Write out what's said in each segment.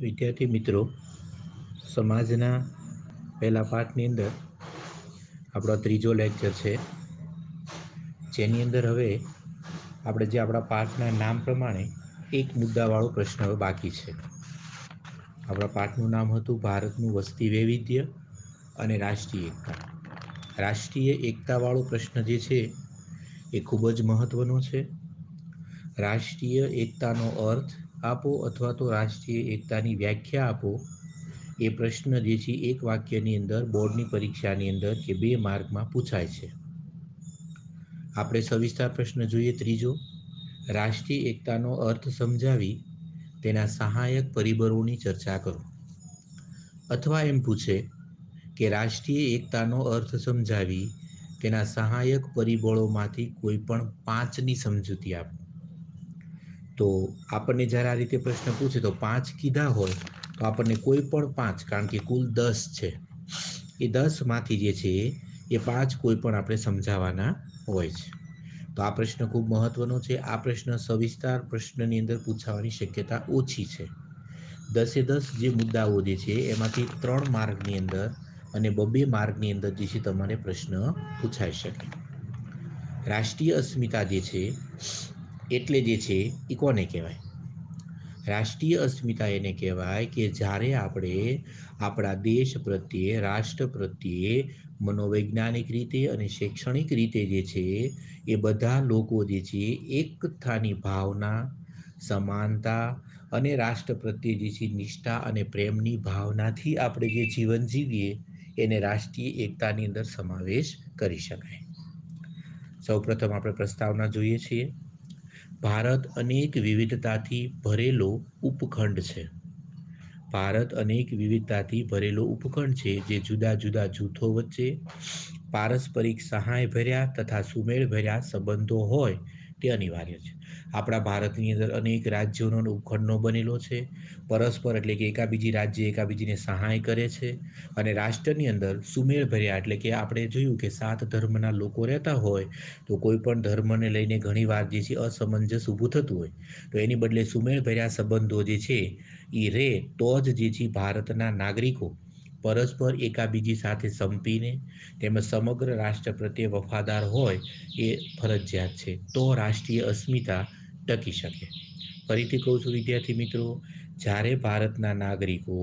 વિદ્યાર્થી મિત્રો, સમાજના પહેલા પાઠની અંદર આપણો ત્રીજો લેક્ચર છે, જેની અંદર હવે આપણે જે આપણા પાઠના નામ પ્રમાણે એક મુદ્દાવાળો પ્રશ્ન હવે બાકી છે. આપણા પાઠનું નામ હતું ભારતનું વસ્તી વૈવિધ્ય અને રાષ્ટ્રીય એકતા. રાષ્ટ્રીય એકતાવાળો પ્રશ્ન જે છે એ ખૂબ જ મહત્વનો છે. રાષ્ટ્રીય એકતાનો અર્થ આપો અથવા તો રાષ્ટ્રીય એકતાની વ્યાખ્યા આપો. એ પ્રશ્ન જે છે એક વાક્યની અંદર બોર્ડની પરીક્ષાની અંદર કે 2 માર્કમાં પૂછાય છે. આપણે સવિસ્તાર પ્રશ્ન જોઈએ ત્રીજો. રાષ્ટ્રીય એકતાનો અર્થ સમજાવી તેના સહાયક પરિબળોની ચર્ચા કરો. અથવા એમ પૂછે કે રાષ્ટ્રીય એકતાનો અર્થ સમજાવી તેના સહાયક પરિબળોમાંથી કોઈ પણ 5ની સમજૂતી આપો. તો આપણને જ્યારે આ રીતે પ્રશ્ન પૂછે તો 5 કીધા હોય તો આપણને કોઈ પણ 5, કારણ કે કુલ 10 છે, એ 10માંથી જે છે એ 5 કોઈ પણ આપણે સમજાવવાના હોય છે. તો આ પ્રશ્ન ખૂબ મહત્વનો છે. આ પ્રશ્ન સવિસ્તાર પ્રશ્નની અંદર પૂછાવાની શક્યતા ઓછી છે. 10 જે મુદ્દાઓ જે છે એમાંથી 3 માર્કની અંદર અને 2 માર્કની અંદર જે છે તમારે પ્રશ્ન પૂછાઈ શકે. રાષ્ટ્રીય અસ્મિતા જે છે એટલે જે છે એ કોને કહેવાય? રાષ્ટ્રીય અસ્મિતા એને કહેવાય કે જ્યારે આપણે આપણા દેશ પ્રત્યે, રાષ્ટ્ર પ્રત્યે મનોવૈજ્ઞાનિક રીતે અને શૈક્ષણિક રીતે જે છે એ બધા લોકો જે છે એકતાની ભાવના, સમાનતા અને રાષ્ટ્ર પ્રત્યે જે છે નિષ્ઠા અને પ્રેમની ભાવનાથી આપણે જે જીવન જીવીએ એને રાષ્ટ્રીય એકતાની અંદર સમાવેશ કરી શકાય. સૌપ્રથમ આપણે પ્રસ્તાવના જોઈએ છીએ. ભારત અનેક વિવિધતાથી ભરેલો ઉપખંડ છે. ભારત અનેક વિવિધતાથી ભરેલો ઉપખંડ છે, જે જુદા જુદા જૂથો વચ્ચે પારસ્પરિક સહાય ભર્યા તથા સુમેળ ભર્યા સંબંધો હોય તે અનિવાર્ય છે. આપણા ભારતની અંદર અનેક રાજ્યોનો ઉપખંડનો બનેલો છે. પરસ્પર એટલે કે એકાબીજી રાજ્ય એકાબીજીને સહાય કરે છે. અને રાષ્ટ્રની અંદર સુમેળ ભર્યા એટલે કે આપણે જોયું કે 7 ધર્મના લોકો રહેતા હોય તો કોઈ પણ ધર્મને લઈને ઘણી વાર જે છે અસમંજસ ઊભું થતું હોય, તો એની બદલે સુમેળ ભર્યા સંબંધો જે છે એ રે તો જ જે છે ભારતના નાગરિકો પરસ્પર એકાબીજી સાથે સંપીને તેમજ સમગ્ર રાષ્ટ્ર પ્રત્યે વફાદાર હોય એ ફરજિયાત છે. તો રાષ્ટ્રીય અસ્મિતા ટકી શકે. ફરીથી કહું છું વિદ્યાર્થી મિત્રો, જ્યારે ભારતના નાગરિકો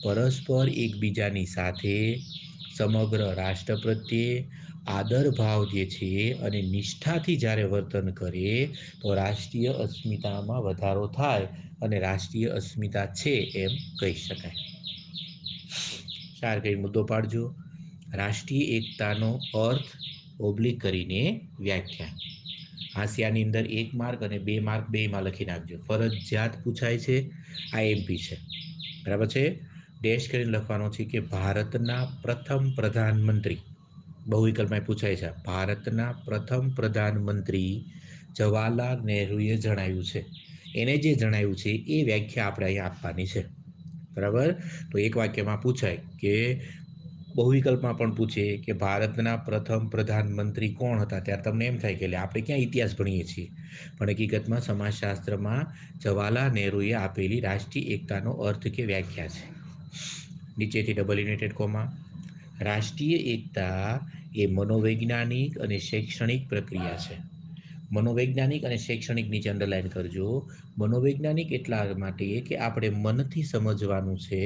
પરસ્પર એકબીજાની સાથે સમગ્ર રાષ્ટ્ર પ્રત્યે આદર ભાવ જે છે અને નિષ્ઠાથી જ્યારે વર્તન કરે તો રાષ્ટ્રીય અસ્મિતામાં વધારો થાય અને રાષ્ટ્રીય અસ્મિતા છે એમ કહી શકાય. કઈ મુદ્દો પાડજો. રાષ્ટ્રીય એકતાનો અર્થ ઓબ્લિક કરીને વ્યાખ્યા. હાંસિયાની અંદર 1 માર્ક અને 2 માર્ક બેયમાં લખી નાખજો. ફરજિયાત પૂછાય છે, આઈએમપી છે. બરાબર છે? ડેશ કરીને લખવાનો છે કે ભારતના પ્રથમ પ્રધાનમંત્રી, બહુ વિકલ્પમાં પૂછાય છે, ભારતના પ્રથમ પ્રધાનમંત્રી જવાહરલાલ નહેરુએ જણાવ્યું છે. એને જે જણાવ્યું છે એ વ્યાખ્યા આપણે અહીંયા આપવાની છે. બરાબર? તો એક વાક્યમાં પૂછાય કે બહુ વિકલ્પમાં પણ પૂછે કે ભારતના પ્રથમ પ્રધાનમંત્રી કોણ હતા, ત્યારે તમને એમ થાય કે આપણે ક્યાં ઇતિહાસ ભણીએ છીએ, પણ હકીકતમાં સમાજશાસ્ત્રમાં જવાહરલાલ નહેરુએ આપેલી રાષ્ટ્રીય એકતાનો અર્થ કે વ્યાખ્યા છે. નીચેથી ડબલ ઇન્વર્ટેડ કોમા. રાષ્ટ્રીય એકતા એ મનોવૈજ્ઞાનિક અને શૈક્ષણિક પ્રક્રિયા છે. મનોવૈજ્ઞાનિક અને શૈક્ષણિક નીચે અંડરલાઈન કરજો. મનોવૈજ્ઞાનિક એટલા માટે કે આપણે મનથી સમજવાનું છે,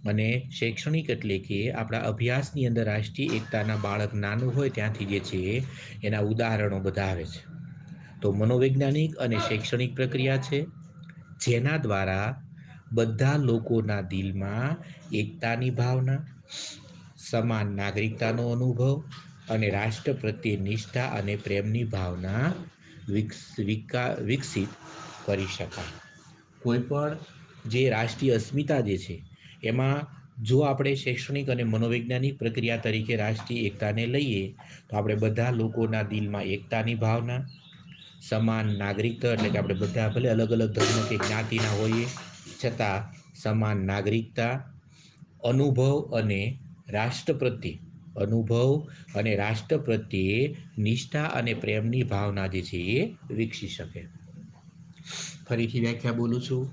અને શૈક્ષણિક એટલે કે આપણા અભ્યાસની અંદર રાષ્ટ્રીય એકતાના બાળક નાનું હોય ત્યાંથી જે છે એના ઉદાહરણો બધા આવે છે. તો મનોવૈજ્ઞાનિક અને શૈક્ષણિક પ્રક્રિયા છે, જેના દ્વારા બધા લોકોના દિલમાં એકતાની ભાવના, સમાન નાગરિકતાનો અનુભવ અને રાષ્ટ્ર પ્રત્યે નિષ્ઠા અને પ્રેમની ભાવના વિકસિત કરી શકાય. કોઈ પણ જે રાષ્ટ્રીય અસ્મિતા જે છે એમાં જો આપણે શૈક્ષણિક અને મનોવૈજ્ઞાનિક પ્રક્રિયા તરીકે રાષ્ટ્રીય એકતાને લઈએ તો આપણે બધા લોકોના દિલમાં એકતાની ભાવના, સમાન નાગરિકતા એટલે કે આપણે બધા ભલે અલગ અલગ ધર્મ કે જ્ઞાતિના હોઈએ છતાં સમાન નાગરિકતા, અનુભવ અને રાષ્ટ્ર પ્રત્યે નિષ્ઠા અને પ્રેમની ભાવના જે છે એ વિકસી શકે. ફરીથી વ્યાખ્યા બોલું છું.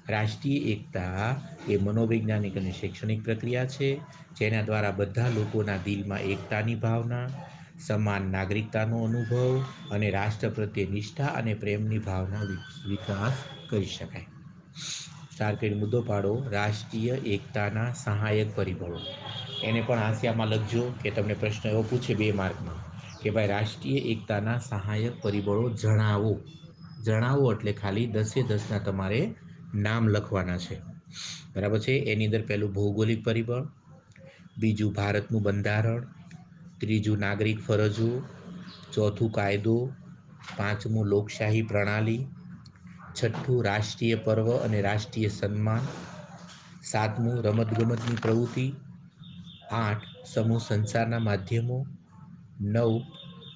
રાષ્ટ્રીય એકતા એ મનોવૈજ્ઞાનિક અને શૈક્ષણિક પ્રક્રિયા છે, જેના દ્વારા બધા લોકોના દિલમાં એકતાની ભાવના, સમાન નાગરિકતાનો અનુભવ અને રાષ્ટ્ર પ્રત્યે નિષ્ઠા અને પ્રેમની ભાવના વિકાસ કરી શકાય. સ્ટાર મુદ્દો પાડો, રાષ્ટ્રીય એકતાના સહાયક પરિબળો. એને પણ હાંસિયામાં લખજો કે તમને પ્રશ્ન એવો પૂછે 2 માર્કમાં કે ભાઈ રાષ્ટ્રીય એકતાના સહાયક પરિબળો જણાવો. જણાવો એટલે ખાલી 10 તમારે નામ લખવાના છે. બરાબર છે. એની અંદર પહેલું ભૌગોલિક પરિબળ, બીજું ભારતનું બંધારણ, ત્રીજું નાગરિક ફરજો, ચોથું કાયદો, પાંચમું લોકશાહી પ્રણાલી, છઠ્ઠું રાષ્ટ્રીય પર્વ અને રાષ્ટ્રીય સન્માન, સાતમું રમતગમતની પ્રવૃત્તિ, 8 સમૂહ સંચારના માધ્યમો, 9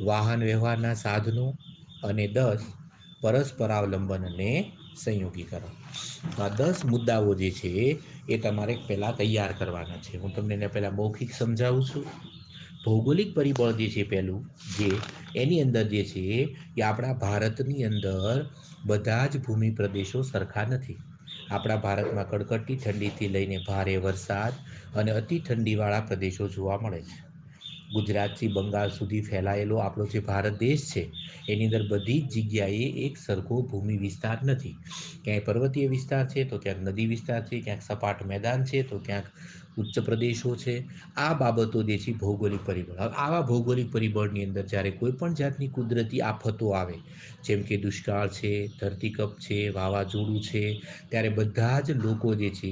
વાહન વ્યવહારના સાધનો અને 10 પરસ્પરાવલંબન અને સંયોગીકરણ. તો આ 10 મુદ્દાઓ જે છે એ તમારે પહેલાં તૈયાર કરવાના છે. હું તમને એને પહેલાં મૌખિક સમજાવું છું. ભૌગોલિક પરિબળ જે છે પહેલું, જે એની અંદર જે છે એ આપણા ભારતની અંદર બધા જ ભૂમિ પ્રદેશો સરખા નથી. આપણા ભારતમાં કડકડતી ઠંડીથી લઈને ભારે વરસાદ અને અતિ ઠંડીવાળા પ્રદેશો જોવા મળે છે. ગુજરાતથી બંગાળ સુધી ફેલાયેલો આપણો જે ભારત દેશ છે, એની અંદર બધી જ જગ્યાએ એક સરખો ભૂમિ વિસ્તાર નથી. ક્યાંય પર્વતીય વિસ્તાર છે, તો ક્યાંક નદી વિસ્તાર છે, ક્યાંક સપાટ મેદાન છે, તો ક્યાંક ઉચ્ચ પ્રદેશો છે. આ બાબતો જે છે ભૌગોલિક પરિબળ. હવે આવા ભૌગોલિક પરિબળની અંદર જ્યારે કોઈ પણ જાતની કુદરતી આફતો આવે, જેમ કે દુષ્કાળ છે, ધરતીકંપ છે, વાવાઝોડું છે, ત્યારે બધા જ લોકો જે છે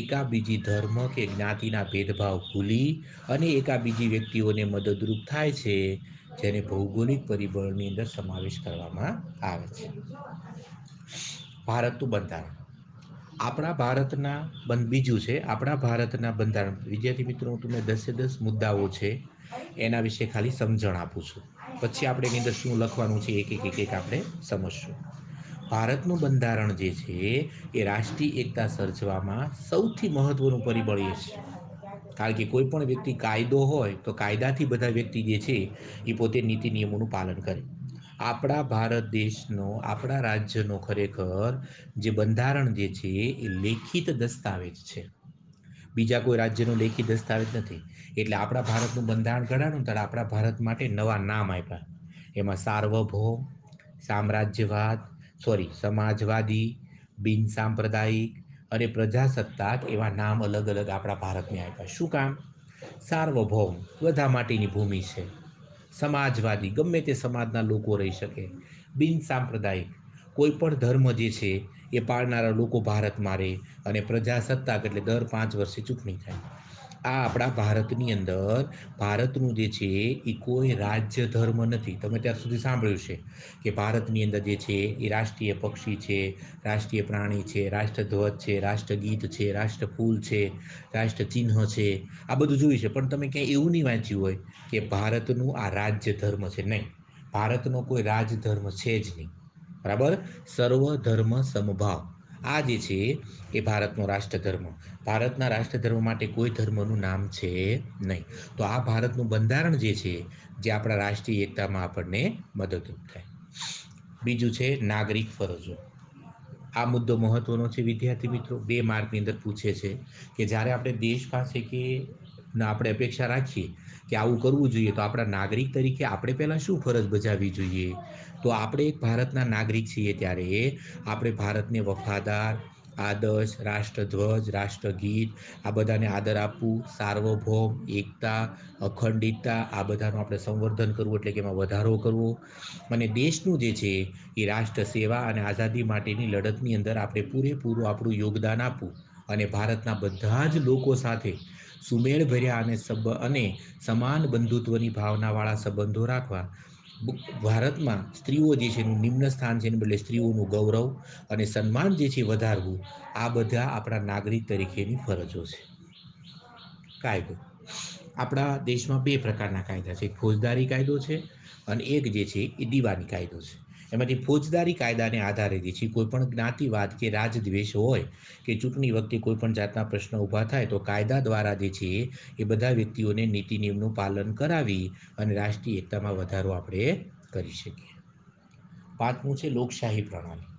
એકાબીજી ધર્મ કે જ્ઞાતિના ભેદભાવ ભૂલી અને એકાબીજી વ્યક્તિઓને મદદરૂપ થાય છે, જેને ભૌગોલિક પરિબળની અંદર સમાવેશ કરવામાં આવે છે. ભારતનું બંધારણ. આપણા ભારતના બીજું છે આપણા ભારતના બંધારણ. વિદ્યાર્થી મિત્રો, હું તમને 10 મુદ્દાઓ છે એના વિશે ખાલી સમજણ આપું છું. પછી આપણે એની અંદર શું લખવાનું છે એક આપણે સમજશું. ભારતનું બંધારણ જે છે એ રાષ્ટ્રીય એકતા સર્જવામાં સૌથી મહત્વનું પરિબળ એ છે. કારણ કે કોઈ પણ વ્યક્તિ કાયદો હોય તો કાયદાથી બધા વ્યક્તિ જે છે એ પોતે નીતિ નિયમોનું પાલન કરે. આપણા ભારત દેશનો, આપણા રાજ્યનો ખરેખર જે બંધારણ જે છે એ લેખિત દસ્તાવેજ છે. બીજા કોઈ રાજ્યનો લેખિત દસ્તાવેજ નથી. એટલે આપણા ભારતનું બંધારણ ઘડાનું ત્યારે આપણા ભારત માટે નવા નામ આપ્યા. એમાં સાર્વભૌમ, સામ્રાજ્યવાદ, સમાજવાદી, બિન સાંપ્રદાયિક અને પ્રજાસત્તાક એવા નામ અલગ અલગ આપણા ભારતને આપ્યા. શું કામ? સાર્વભૌમ બધા માટેની ભૂમિ છે. સમાજવાદી ગમે તે સમાજના લોકો રહી શકે. બિન સાંપ્રદાયિક કોઈ પણ ધર્મ જે છે એ પાળનારા લોકો ભારતમાં રહે. અને પ્રજાસત્તાક એટલે દર 5 વર્ષે ચૂંટણી થાય. આ આપણા ભારતની અંદર ભારતનું જે છે એ કોઈ રાજ્ય ધર્મ નથી. તમે ત્યાર સુધી સાંભળ્યું છે કે ભારતની અંદર જે છે એ રાષ્ટ્રીય પક્ષી છે, રાષ્ટ્રીય પ્રાણી છે, રાષ્ટ્રધ્વજ છે, રાષ્ટ્રગીત છે, રાષ્ટ્રફૂલ છે, રાષ્ટ્ર ચિહ્ન છે. આ બધું જોયું છે, પણ તમે ક્યાંય એવું નહીં વાંચ્યું હોય કે ભારતનું આ રાજ્ય ધર્મ છે. નહીં, ભારતનો કોઈ રાજધર્મ છે જ નહીં. બરાબર? સર્વ ધર્મ સમભાવ આ જે છે એ ભારતનો રાષ્ટ્રધર્મ. ભારતના રાષ્ટ્રધર્મ માટે કોઈ ધર્મનું નામ છે નહીં. તો આ ભારતનું બંધારણ જે છે, જે આપણા રાષ્ટ્રીય એકતામાં આપણને મદદરૂપ થાય. બીજું છે નાગરિક ફરજો. આ મુદ્દો મહત્વનો છે વિદ્યાર્થી મિત્રો. 2 માર્કની અંદર પૂછે છે કે જ્યારે આપણે દેશ પાસે કે આપણે અપેક્ષા રાખીએ કે આવું કરવું જોઈએ, તો આપણા નાગરિક તરીકે આપણે પહેલાં શું ફરજ બજાવવી જોઈએ? તો આપણે એક ભારતના નાગરિક છીએ ત્યારે આપણે ભારતને વફાદાર, આદર્શ, રાષ્ટ્રધ્વજ, રાષ્ટ્રગીત આ બધાને આદર આપવું, સાર્વભૌમ, એકતા, અખંડિતતા આ બધાનું આપણે સંવર્ધન કરવું, એટલે કે એમાં વધારો કરવો. અને દેશનું જે છે એ રાષ્ટ્ર સેવા અને આઝાદી માટેની લડતની અંદર આપણે પૂરેપૂરું આપણું યોગદાન આપવું. અને ભારતના બધા જ લોકો સાથે સુમેળભર્યા અને સમાન બંધુત્વની ભાવનાવાળા સંબંધો રાખવા. ભારતમાં સ્ત્રીઓ જે છે એનું નિમ્ન સ્થાન છે, એને બદલે સ્ત્રીઓનું ગૌરવ અને સન્માન જે છે વધારવું. આ બધા આપણા નાગરિક તરીકેની ફરજો છે. કાયદો. આપણા દેશમાં 2 પ્રકારના કાયદા છે. એક ફોજદારી કાયદો છે અને એક જે છે એ દીવાની કાયદો છે. એમાંથી ફોજદારી કાયદાને આધારે જે છે કોઈ પણ જ્ઞાતિવાદ કે રાજદ્વેષ હોય કે ચૂંટણી વખતે કોઈ પણ જાતના પ્રશ્ન ઊભા થાય, તો કાયદા દ્વારા જે છે એ બધા વ્યક્તિઓને નીતિ નિયમનું પાલન કરાવી અને રાષ્ટ્રીય એકતામાં વધારો આપણે કરી શકીએ. 5મું છે લોકશાહી પ્રણાલી.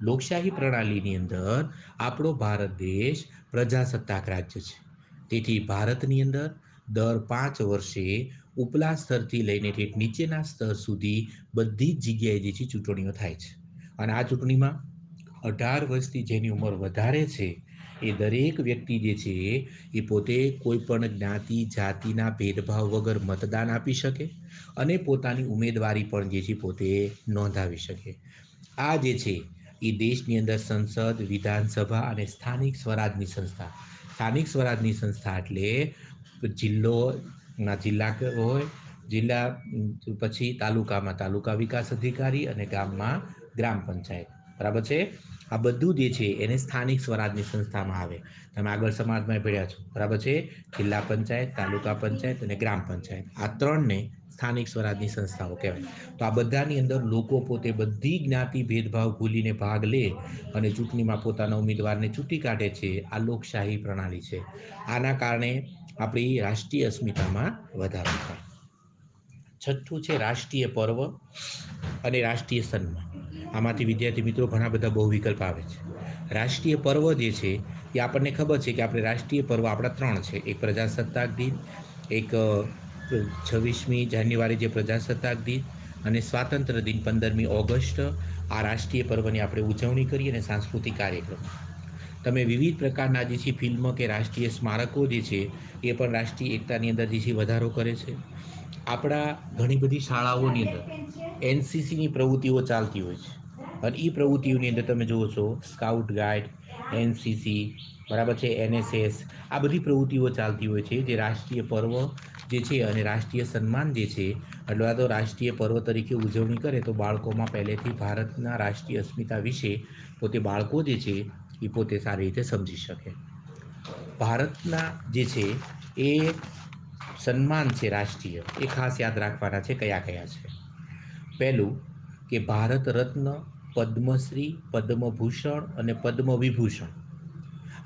લોકશાહી પ્રણાલીની અંદર આપણો ભારત દેશ પ્રજાસત્તાક રાજ્ય છે. તેથી ભારતની અંદર દર 5 વર્ષે ઉપલા સ્તરથી લઈને ઠેઠ નીચેના સ્તર સુધી બધી જ જગ્યાએ જે છે ચૂંટણીઓ થાય છે. અને આ ચૂંટણીમાં 18 વર્ષથી જેની ઉંમર વધારે છે એ દરેક વ્યક્તિ જે છે એ પોતે કોઈ પણ જ્ઞાતિ જાતિના ભેદભાવ વગર મતદાન આપી શકે અને પોતાની ઉમેદવારી પણ જે છે પોતે નોંધાવી શકે. આ જે છે એ દેશની અંદર સંસદ, વિધાનસભા અને સ્થાનિક સ્વરાજની સંસ્થા. સ્થાનિક સ્વરાજની સંસ્થા એટલે જિલ્લા હોય, જિલ્લા પછી તાલુકામાં તાલુકા વિકાસ અધિકારી અને ગામમાં ગ્રામ પંચાયત. બરાબર છે. આ બધું જે છે એને સ્થાનિક સ્વરાજની સંસ્થામાં આવે. તમે આગળ સમાજમાં ભણ્યા છો. બરાબર છે. જિલ્લા પંચાયત, તાલુકા પંચાયત અને ગ્રામ પંચાયત, આ ત્રણને સ્થાનિક સ્વરાજની સંસ્થાઓ કહેવાય. તો આ બધાની અંદર લોકો પોતે બધી જ્ઞાતિ ભેદભાવ ભૂલીને ભાગ લે અને ચૂંટણીમાં પોતાના ઉમેદવારને ચૂંટી કાઢે છે. આ લોકશાહી પ્રણાલી છે. આના કારણે આપણી રાષ્ટ્રીય અસ્મિતામાં વધારો થાય. છઠ્ઠું છે રાષ્ટ્રીય પર્વ અને રાષ્ટ્રીય સન્માન. આમાંથી વિદ્યાર્થી મિત્રો ઘણા બધા બહુ વિકલ્પ આવે છે. રાષ્ટ્રીય પર્વ જે છે એ આપણને ખબર છે કે આપણે રાષ્ટ્રીય પર્વ આપણા 3 છે. એક પ્રજાસત્તાક દિન, એક 26મી જાન્યુઆરી જે પ્રજાસત્તાક દિન અને સ્વાતંત્ર્ય દિન 15મી ઓગસ્ટ. આ રાષ્ટ્રીય પર્વની આપણે ઉજવણી કરીએ અને સાંસ્કૃતિક કાર્યક્રમ. તમે વિવિધ પ્રકારના જે છે ફિલ્મ કે રાષ્ટ્રીય સ્મારકો જે છે એ પણ રાષ્ટ્રીય એકતાની અંદર જે છે વધારો કરે છે. આપણા ઘણી બધી શાળાઓની અંદર એનસીસીની પ્રવૃત્તિઓ ચાલતી હોય છે. અને એ પ્રવૃત્તિઓની અંદર તમે જુઓ છો સ્કાઉટ ગાઈડ, એનસીસી, બરાબર છે, એનએસએસ, આ બધી પ્રવૃત્તિઓ ચાલતી હોય છે જે રાષ્ટ્રીય પર્વ જે છે અને રાષ્ટ્રીય સન્માન જે છે અથવા તો રાષ્ટ્રીય પર્વ તરીકે ઉજવણી કરે તો બાળકોમાં પહેલેથી ભારતના રાષ્ટ્રીય અસ્મિતા વિશે પોતે બાળકો જે છે એ પોતે સારી રીતે સમજી શકે. ભારતના જે છે એ સન્માન છે રાષ્ટ્રીય, એ ખાસ યાદ રાખવાના છે કયા કયા છે. પહેલું કે ભારત રત્ન, પદ્મશ્રી, પદ્મભૂષણ અને પદ્મવિભૂષણ.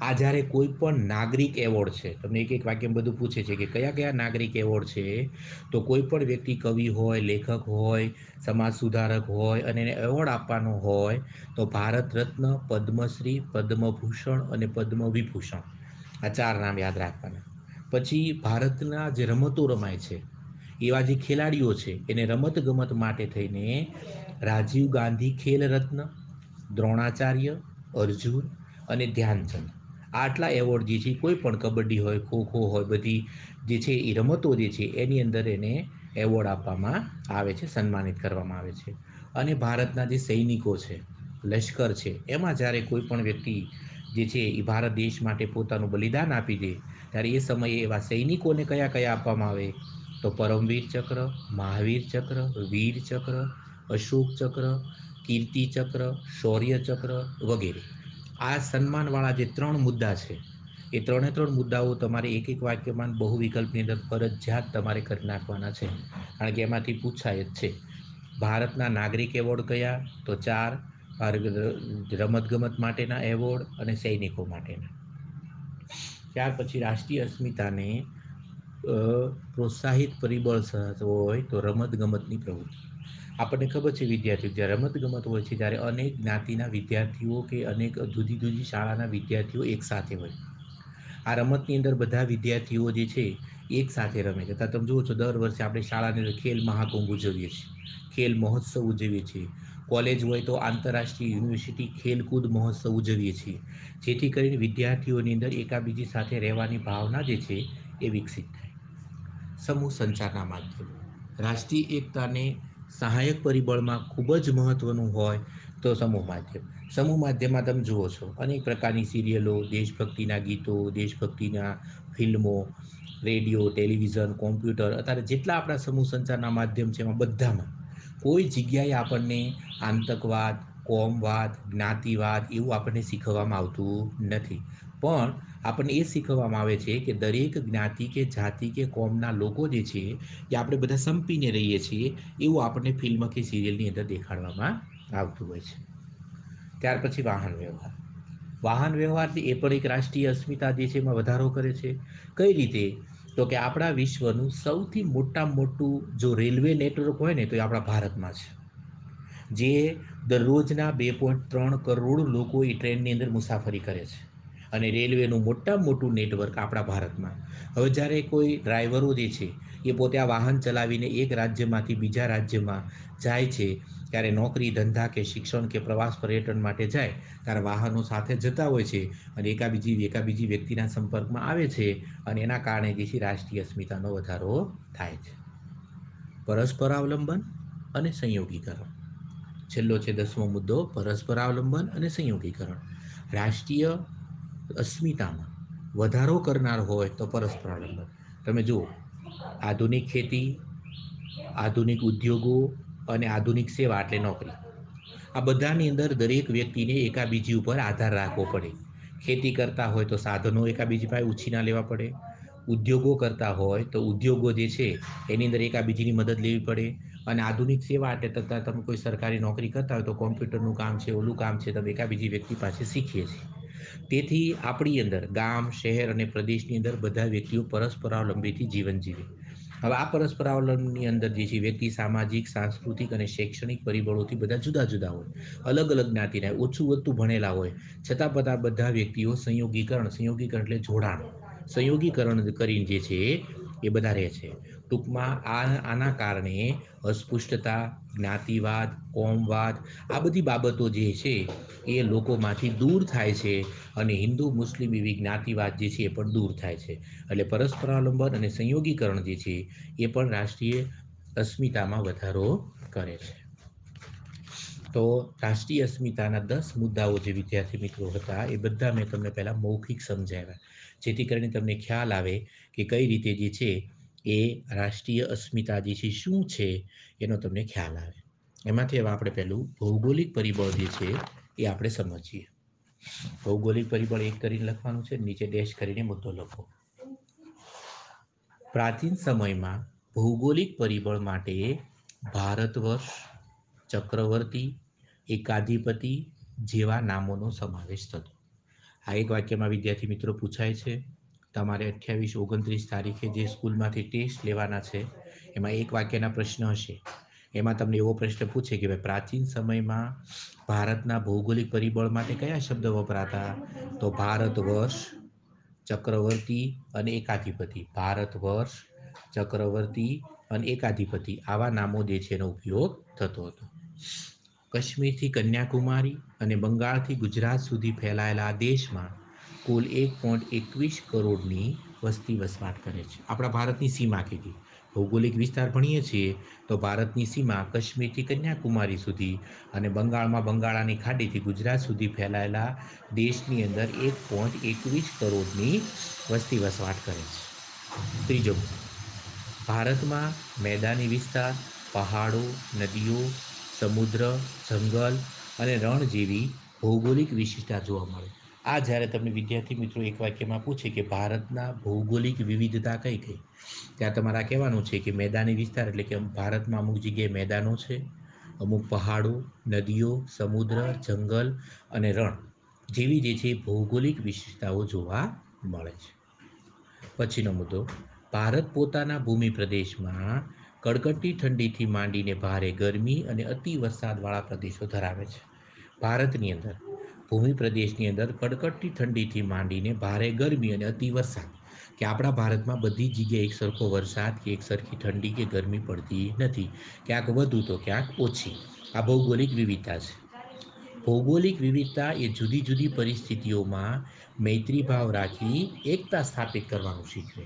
આ જ્યારે કોઈ પણ નાગરિક એવોર્ડ છે, તમને એક એક વાક્ય બધું પૂછે છે કે કયા કયા નાગરિક એવોર્ડ છે, તો કોઈ પણ વ્યક્તિ કવિ હોય, લેખક હોય, સમાજ સુધારક હોય અને એને એવોર્ડ આપવાનો હોય તો ભારત રત્ન, પદ્મશ્રી, પદ્મભૂષણ અને પદ્મવિભૂષણ, આ 4 નામ યાદ રાખવાના. પછી ભારતના જે રમતો રમાય છે એવા જે ખેલાડીઓ છે એને રમત ગમત માટે થઈને રાજીવ ગાંધી ખેલ રત્ન, દ્રોણાચાર્ય, અર્જુન અને ધ્યાનચંદ, આટલા એવોર્ડ જે છે કોઈ પણ કબડ્ડી હોય, ખોખો હોય, બધી જે છે એ રમતો જે છે એની અંદર એને એવોર્ડ આપવામાં આવે છે, સન્માનિત કરવામાં આવે છે. અને ભારતના જે સૈનિકો છે, લશ્કર છે, એમાં જ્યારે કોઈ પણ વ્યક્તિ જે છે એ ભારત દેશ માટે પોતાનું બલિદાન આપી દે ત્યારે એ સમયે એવા સૈનિકોને કયા કયા આપવામાં આવે, તો પરમવીર ચક્ર, મહાવીર ચક્ર, વીર ચક્ર, અશોક ચક્ર, કીર્તિ ચક્ર, શૌર્ય ચક્ર વગેરે. આ સન્માનવાળા જે 3 મુદ્દા છે એ 3 મુદ્દાઓ તમારે એક એક વાક્યમાં બહુ વિકલ્પની અંદર ફરજિયાત તમારે કરી નાખવાના છે, કારણ કે એમાંથી પૂછાય જ છે. ભારતના નાગરિક એવોર્ડ કયા, તો 4, રમતગમત માટેના એવોર્ડ અને સૈનિકો માટેના. ત્યાર પછી રાષ્ટ્રીય અસ્મિતાને પ્રોત્સાહિત પરિબળ હોય તો રમતગમતની પ્રવૃત્તિ. આપણને ખબર છે વિદ્યાર્થીઓ જ્યારે રમતગમત હોય છે ત્યારે અનેક જ્ઞાતિના વિદ્યાર્થીઓ કે અનેક જુદી જુદી શાળાના વિદ્યાર્થીઓ એકસાથે હોય. આ રમતની અંદર બધા વિદ્યાર્થીઓ જે છે એક સાથે રમે છે. તમે જુઓ છો દર વર્ષે આપણે શાળાની અંદર ખેલ મહાકુંભ ઉજવીએ છીએ, ખેલ મહોત્સવ ઉજવીએ છીએ. કોલેજ હોય તો આંતરરાષ્ટ્રીય યુનિવર્સિટી ખેલકૂદ મહોત્સવ ઉજવીએ છીએ, જેથી કરીને વિદ્યાર્થીઓની અંદર એકાબીજી સાથે રહેવાની ભાવના જે છે એ વિકસિત થાય. સમૂહ સંચારના માધ્યમો રાષ્ટ્રીય એકતાને સહાયક પરિબળમાં ખૂબ જ મહત્વનું હોય તો સમૂહ માધ્યમ. સમૂહ માધ્યમમાં તમે જુઓ છો અનેક પ્રકારની સિરિયલો, દેશભક્તિના ગીતો, દેશભક્તિના ફિલ્મો, રેડિયો, ટેલિવિઝન, કોમ્પ્યુટર, અત્યારે જેટલા આપણા સમૂહ સંચારના માધ્યમ છે એમાં બધામાં કોઈ જગ્યાએ આપણને આતંકવાદ, કોમવાદ, જ્ઞાતિવાદ એવું આપણને શીખવવામાં આવતું નથી. પણ આપણને એ શીખવવામાં આવે છે કે દરેક જ્ઞાતિ કે જાતિ કે કોમના લોકો જે છે એ આપણે બધા સંપીને રહીએ છીએ એવું આપણને ફિલ્મ કે સિરિયલની અંદર દેખાડવામાં આવતું હોય છે. ત્યાર પછી વાહન વ્યવહાર. વાહન વ્યવહારથી એ પણ એક રાષ્ટ્રીય અસ્મિતા જે છે એમાં વધારો કરે છે. કઈ રીતે? તો કે આપણા વિશ્વનું સૌથી મોટામાં મોટું જો રેલવે નેટવર્ક હોય ને તો એ આપણા ભારતમાં છે. જે દરરોજના 2.3 કરોડ લોકો એ ટ્રેનની અંદર મુસાફરી કરે છે અને રેલવેનું મોટામાં મોટું નેટવર્ક આપણા ભારતમાં. હવે જ્યારે કોઈ ડ્રાઈવરો જે છે એ પોતે આ વાહન ચલાવીને એક રાજ્યમાંથી બીજા રાજ્યમાં જાય છે, ત્યારે નોકરી ધંધા કે શિક્ષણ કે પ્રવાસ પર્યટન માટે જાય ત્યારે વાહનો સાથે જતા હોય છે અને એકાબીજી વ્યક્તિના સંપર્કમાં આવે છે અને એના કારણે જે છે રાષ્ટ્રીય અસ્મિતાનો વધારો થાય છે. પરસ્પરાવલંબન અને સંયોગીકરણ. છેલ્લો છે 10મો મુદ્દો, પરસ્પરાવલંબન અને સંયોગીકરણ. રાષ્ટ્રીય અસ્મિતામાં વધારો કરનાર હોય તો પરસ્પરાવલંબન. તમે જુઓ, આધુનિક ખેતી, આધુનિક ઉદ્યોગો અને આધુનિક સેવા એટલે નોકરી, આ બધાની અંદર દરેક વ્યક્તિને એકાબીજી ઉપર આધાર રાખવો પડે. ખેતી કરતા હોય તો સાધનો એકાબીજી પાસે ઉછીના લેવા પડે. ઉદ્યોગો કરતા હોય તો ઉદ્યોગો જે છે એની અંદર એકાબીજીની મદદ લેવી પડે. અને આધુનિક સેવા એટલે તથા તમે કોઈ સરકારી નોકરી કરતા હોય તો કોમ્પ્યુટરનું કામ છે, ઓલું કામ છે, તમે એકાબીજી વ્યક્તિ પાસે શીખીએ છીએ. તેથી આપણી અંદર ગામ, શહેર અને પ્રદેશની અંદર બધા વ્યક્તિઓ પરસ્પરાવલંબીથી જીવન જીવે. હવે આ પરસ્પરાવલંબનની અંદર જે છે વ્યક્તિ સામાજિક, સાંસ્કૃતિક અને શૈક્ષણિક પરિબળોથી બધા જુદા જુદા હોય, અલગ અલગ જ્ઞાતિના, ઓછું વધતું ભણેલા હોય, છતાં બધા વ્યક્તિઓ સંયોગીકરણ એટલે જોડાણ, સંયોગીકરણ કરીને જે છે એ બધા રહે છે. ટૂંકમાં આના કારણે અસ્પૃશ્યતા, જ્ઞાતિવાદ, કોમવાદ, આ બધી બાબતો જે છે એ લોકોમાંથી દૂર થાય છે અને હિન્દુ મુસ્લિમ એવી જ્ઞાતિવાદ જે છે એ પણ દૂર થાય છે. એટલે પરસ્પરાવલંબન અને સંયોગીકરણ જે છે એ પણ રાષ્ટ્રીય અસ્મિતામાં વધારો કરે છે. તો રાષ્ટ્રીય અસ્મિતાના 10 મુદ્દાઓ જે વિદ્યાર્થી મિત્રો હતા એ બધા મેં તમને પહેલાં મૌખિક સમજાવ્યા, જેથી કરીને તમને ખ્યાલ આવે કે કઈ રીતે જે છે એ રાષ્ટ્રીય અસ્મિતા જે છે શું છે એનો તમને ખ્યાલ આવે. એમાંથી હવે આપણે પહેલું ભૌગોલિક પરિબળ જે છે એ આપણે સમજીએ. ભૌગોલિક પરિબળ એક કરીને લખવાનું છે, નીચે ડેશ કરીને મુદ્દો લખો. પ્રાચીન સમયમાં ભૌગોલિક પરિબળ માટે ભારત વર્ષ, ચક્રવર્તી, એકાધિપતિ જેવા નામોનો સમાવેશ થતો. આ એક વાક્યમાં વિદ્યાર્થી મિત્રો પૂછાય છે. તમારે 28-29 તારીખે જે સ્કૂલમાંથી ટેસ્ટ લેવાના છે એમાં એક વાક્યના પ્રશ્ન હશે. એમાં તમને એવો પ્રશ્ન પૂછે કે ભાઈ પ્રાચીન સમયમાં ભારતના ભૌગોલિક પરિબળ માટે કયા શબ્દ વપરાતા? તો ભારત વર્ષ, ચક્રવર્તી અને એકાધિપતિ. ભારત વર્ષ, ચક્રવર્તી અને એકાધિપતિ આવા નામો જે છે એનો ઉપયોગ થતો હતો. કાશ્મીરથી કન્યાકુમારી અને બંગાળથી ગુજરાત સુધી ફેલાયેલા આ દેશમાં કુલ 1.21 કરોડની વસ્તી વસવાટ કરે છે. આપણા ભારતની સીમા કીધી. ભૌગોલિક વિસ્તાર ભણીએ છીએ તો ભારતની સીમા કાશ્મીરથી કન્યાકુમારી સુધી અને બંગાળની ખાડીથી ગુજરાત સુધી ફેલાયેલા દેશની અંદર 1.21 કરોડની વસ્તી વસવાટ કરે છે. ત્રીજો, ભારતમાં મેદાની વિસ્તાર, પહાડો, નદીઓ, સમુદ્ર, જંગલ અને રણ જેવી ભૌગોલિક વિશિષ્ટતા જોવા મળે. આ જ્યારે તમને વિદ્યાર્થી મિત્રો એક વાક્યમાં પૂછે કે ભારતના ભૌગોલિક વિવિધતા કઈ કઈ, ત્યાં તમારે કહેવાનું છે કે મેદાની વિસ્તાર એટલે કે ભારતમાં અમુક જગ્યાએ મેદાનો છે, અમુક પહાડો, નદીઓ, સમુદ્ર, જંગલ અને રણ જેવી જે છે ભૌગોલિક વિશેષતાઓ જોવા મળે છે. પછીનો મુદ્દો, ભારત પોતાના ભૂમિ પ્રદેશમાં કડકડતી ઠંડીથી માંડીને ભારે ગરમી અને અતિ વરસાદવાળા પ્રદેશો ધરાવે છે. ભારતની અંદર ભૂમિ પ્રદેશની અંદર કડકડતી ઠંડીથી માંડીને ભારે ગરમી અને અતિ વરસાદ, કે આપણા ભારતમાં બધી જગ્યાએ એક સરખો વરસાદ કે એક સરખી ઠંડી કે ગરમી પડતી નથી, ક્યાંક વધુ તો ક્યાંક ઓછી. આ ભૌગોલિક વિવિધતા છે. ભૌગોલિક વિવિધતા એ જુદી જુદી પરિસ્થિતિઓમાં મૈત્રી ભાવ રાખી એકતા સ્થાપિત કરવાનું શીખવે.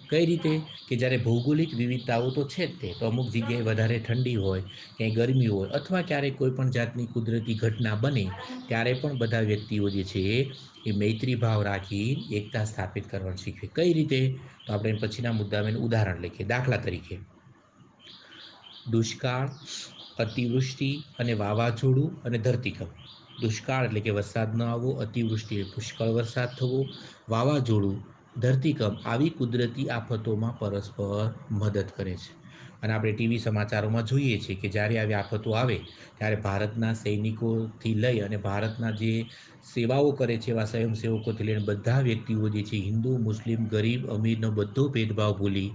કઈ રીતે? કે જ્યારે ભૌગોલિક વિવિધતાઓ તો છે જ તે, તો અમુક જગ્યાએ વધારે ઠંડી હોય, ક્યાંય ગરમી હોય અથવા ક્યારેક કોઈ પણ જાતની કુદરતી ઘટના બને ત્યારે પણ બધા વ્યક્તિઓ જે છે એ મૈત્રી ભાવ રાખી એકતા સ્થાપિત કરવાનું શીખવે. કઈ રીતે? તો આપણે પછીના મુદ્દામાં એનું ઉદાહરણ લખીએ. દાખલા તરીકે, દુષ્કાળ, અતિવૃષ્ટિ અને વાવાઝોડું અને ધરતીકંપ. દુષ્કાળ એટલે કે વરસાદ ન આવવો, અતિવૃષ્ટિ એટલે પુષ્કળ વરસાદ થવો, વાવાઝોડું, ધરતીકંપ આવી કુદરતી આફતોમાં પરસ્પર મદદ કરે છે. અને આપણે ટીવી સમાચારોમાં જોઈએ છીએ કે જ્યારે આવી આફતો આવે ત્યારે ભારતના સૈનિકોથી લઈ અને ભારતના જે સેવાઓ કરે છે એવા સ્વયંસેવકોથી લઈને બધા વ્યક્તિઓ જે છે હિન્દુ, મુસ્લિમ, ગરીબ, અમીરનો બધો ભેદભાવ ભૂલી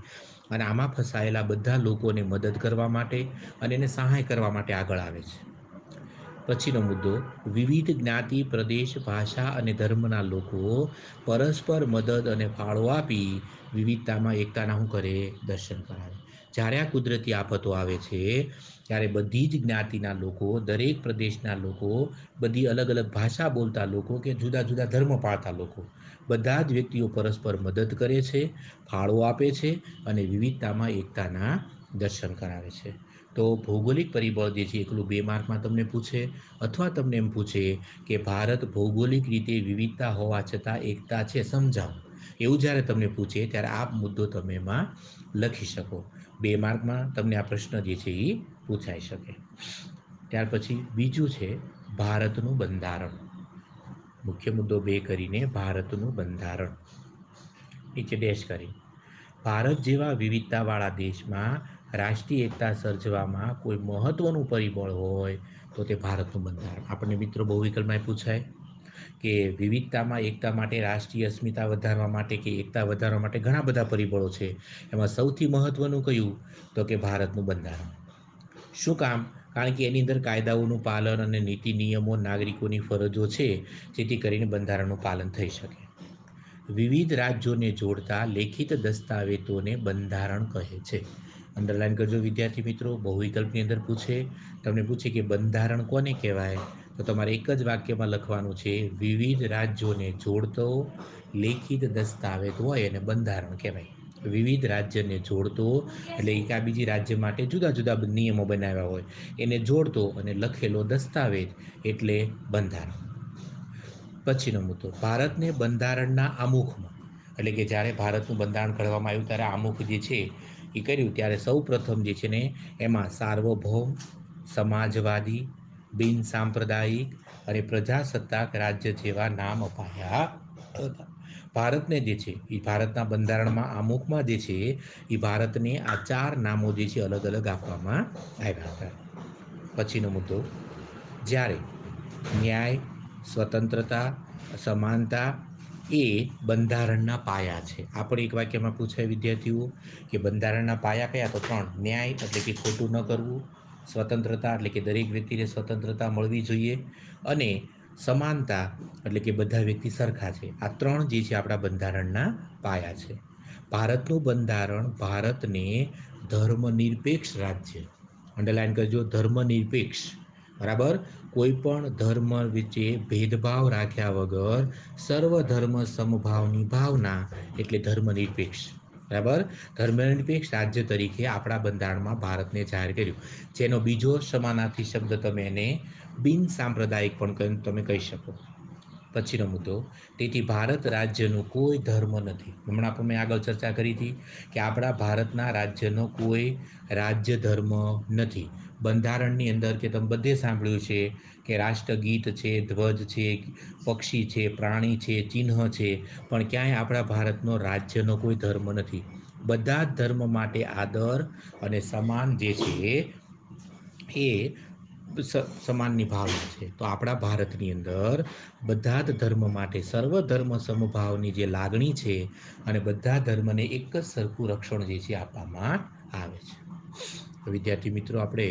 અને આમાં ફસાયેલા બધા લોકોને મદદ કરવા માટે અને એને સહાય કરવા માટે આગળ આવે છે. પછીનો મુદ્દો, વિવિધ જ્ઞાતિ, પ્રદેશ, ભાષા અને ધર્મના લોકો પરસ્પર મદદ અને ફાળો આપી વિવિધતામાં એકતાના શું કરે? દર્શન કરાવે. જ્યારે આ કુદરતી આફતો આવે છે ત્યારે બધી જ જ્ઞાતિના લોકો, દરેક પ્રદેશના લોકો, બધી અલગ અલગ ભાષા બોલતા લોકો કે જુદા જુદા ધર્મ પાળતા લોકો, બધા જ વ્યક્તિઓ પરસ્પર મદદ કરે છે, ફાળો આપે છે અને વિવિધતામાં એકતાના દર્શન કરાવે છે. તો ભૌગોલિક પરિબળ જે છે એકલું 2 માર્કમાં તમને પૂછે, અથવા તમને એમ પૂછે કે ભારત ભૌગોલિક રીતે વિવિધતા હોવા છતાં એકતા છે, સમજાવો. એવું જ્યારે તમને પૂછે ત્યારે આ મુદ્દો તમે એમાં લખી શકો. 2 માર્કમાં તમને આ પ્રશ્ન જે છે એ પૂછાઈ શકે. ત્યાર પછી બીજું છે ભારતનું બંધારણ. મુખ્ય મુદ્દો 2 કરીને ભારતનું બંધારણ. નીચે ડેશ કરી. ભારત જેવા વિવિધતાવાળા દેશમાં રાષ્ટ્રીય એકતા સર્જવામાં કોઈ મહત્વનું પરિબળ હોય તો તે ભારતનું બંધારણ. આપણને મિત્રો બહુ વિકલ્પમાં પૂછાય કે વિવિધતામાં એકતા માટે, રાષ્ટ્રીય અસ્મિતા વધારવા માટે કે એકતા વધારવા માટે ઘણા બધા પરિબળો છે. એમાં સૌથી મહત્વનું કયું? તો કે ભારતનું બંધારણ. શું કામ? કારણ કે એની અંદર કાયદાઓનું પાલન અને નીતિ નિયમો, નાગરિકોની ફરજો છે, જેથી કરીને બંધારણનું પાલન થઈ શકે. વિવિધ રાજ્યોને જોડતા લેખિત દસ્તાવેજોને બંધારણ કહે છે. અંડરલાઈન કરજો વિદ્યાર્થી મિત્રો. બહુ વિકલ્પની અંદર પૂછે, તમને પૂછે કે બંધારણ કોને કહેવાય? તો તમારે એક જ વાક્યમાં લખવાનું છે, વિવિધ રાજ્યોને જોડતો લેખિત દસ્તાવેજ હોય એને બંધારણ કહેવાય. વિવિધ રાજ્યને જોડતો એટલે એકાબીજી રાજ્ય માટે જુદા જુદા નિયમો બનાવ્યા હોય એને જોડતો અને લખેલો દસ્તાવેજ એટલે બંધારણ. પછીનો મુદ્દો, ભારતને બંધારણના આમુખમાં, એટલે કે જ્યારે ભારતનું બંધારણ ઘડવામાં આવ્યું ત્યારે આમુખ જે છે એ કર્યું ત્યારે સૌ પ્રથમ જે છે ને એમાં સાર્વભૌમ, સમાજવાદી, બિન સાંપ્રદાયિક અને પ્રજાસત્તાક રાજ્ય જેવા નામ અપાયા હતા. ભારતને જે છે એ ભારતના બંધારણમાં આમુખમાં જે છે એ ભારતને આ 4 નામો જે છે અલગ અલગ આપવામાં આવ્યા હતા. પછીનો મુદ્દો, જ્યારે ન્યાય, સ્વતંત્રતા, સમાનતા એ બંધારણના પાયા છે. આપણે એક વાક્યમાં પૂછાય વિદ્યાર્થીઓ કે બંધારણના પાયા કયા? તો 3. ન્યાય એટલે કે ખોટું ન કરવું, સ્વતંત્રતા એટલે કે દરેક વ્યક્તિને સ્વતંત્રતા મળવી જોઈએ, અને સમાનતા એટલે કે બધા વ્યક્તિ સરખા છે. આ 3 જે છે આપણા બંધારણના પાયા છે. ભારતનું બંધારણ ભારતને ધર્મનિરપેક્ષ રાજ્ય, અંડરલાઈન કરજો, ધર્મનિરપેક્ષ, બરાબર, કોઈ પણ ધર્મ વચ્ચે ભેદભાવ રાખ્યા વગર સર્વધર્મ સમભાવની ભાવના એટલે ધર્મનિરપેક્ષ, બરાબર, ધર્મનિરપેક્ષ રાજ્ય તરીકે આપણા બંધારણમાં ભારતને જાહેર કર્યું. જેનો બીજો સમાનાર્થી શબ્દ તમે એને બિન સાંપ્રદાયિક પણ તમે કહી શકો. પછીનો મુદ્દો, તેથી ભારત રાજ્યનું કોઈ ધર્મ નથી. હમણાં પણ મેં આગળ ચર્ચા કરી હતી કે આપણા ભારતના રાજ્યનો કોઈ રાજ્ય ધર્મ નથી. બંધારણની અંદર કે તમે બધે સાંભળ્યું છે કે રાષ્ટ્રગીત છે, ધ્વજ છે, પક્ષી છે, પ્રાણી છે, ચિહ્ન છે, પણ ક્યાંય આપણા ભારતનો રાજ્યનો કોઈ ધર્મ નથી. બધા જ ધર્મ માટે આદર અને સમાન જે છે એ સમાનની ભાવના છે. તો આપણા ભારતની અંદર બધા જ ધર્મ માટે સર્વધર્મ સમભાવની જે લાગણી છે અને બધા ધર્મને એક જ સરખું રક્ષણ જે છે આપવામાં આવે છે. વિદ્યાર્થી મિત્રો, આપણે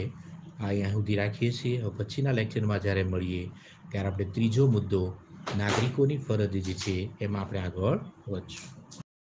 અહીંયા સુધી રાખીએ છીએ. હવે પછીના લેક્ચરમાં જ્યારે મળીએ ત્યારે આપણે ત્રીજો મુદ્દો નાગરિકોની ફરજ જે છે એમાં આપણે આગળ વધશું.